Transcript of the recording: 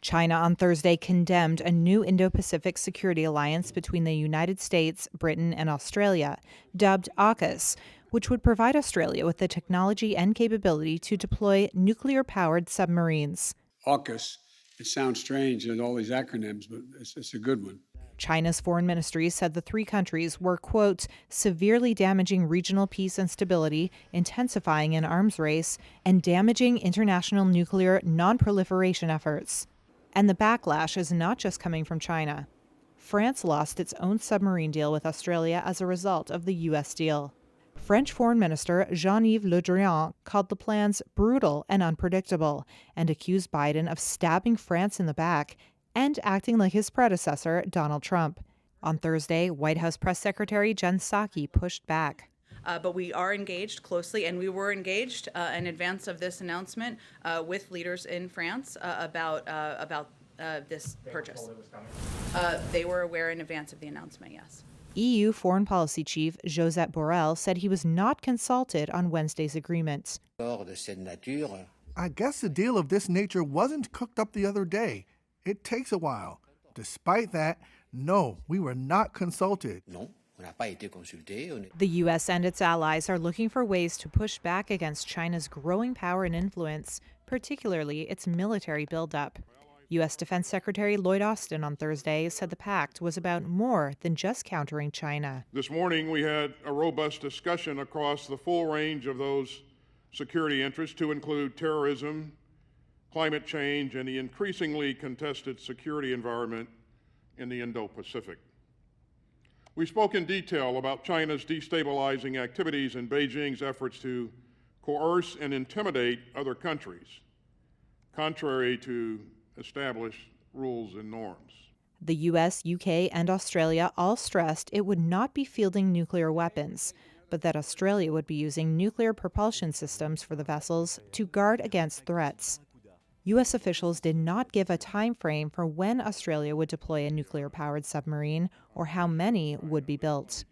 China on Thursday condemned a new Indo-Pacific security alliance between the United States, Britain, and Australia, dubbed AUKUS, which would provide Australia with the technology and capability to deploy nuclear-powered submarines. AUKUS, it sounds strange and all these acronyms, but it's a good one. China's foreign ministry said the three countries were, quote, severely damaging regional peace and stability, intensifying an arms race, and damaging international nuclear non-proliferation efforts. And the backlash is not just coming from China. France lost its own submarine deal with Australia as a result of the U.S. deal. French Foreign Minister Jean-Yves Le Drian called the plans brutal and unpredictable and accused Biden of stabbing France in the back and acting like his predecessor, Donald Trump. On Thursday, White House Press Secretary Jen Psaki pushed back. But we are engaged closely, and we were engaged in advance of this announcement with leaders in France about this purchase. They were aware in advance of the announcement, yes. EU Foreign Policy Chief Josep Borrell said he was not consulted on Wednesday's agreement. I guess a deal of this nature wasn't cooked up the other day. It takes a while. Despite that, no, we were not consulted. The U.S. and its allies are looking for ways to push back against China's growing power and influence, particularly its military buildup. U.S. Defense Secretary Lloyd Austin on Thursday said the pact was about more than just countering China. This morning we had a robust discussion across the full range of those security interests to include terrorism, climate change, and the increasingly contested security environment in the Indo-Pacific. We spoke in detail about China's destabilizing activities and Beijing's efforts to coerce and intimidate other countries, contrary to established rules and norms. The U.S., UK, and Australia all stressed it would not be fielding nuclear weapons, but that Australia would be using nuclear propulsion systems for the vessels to guard against threats. U.S. officials did not give a time frame for when Australia would deploy a nuclear-powered submarine or how many would be built.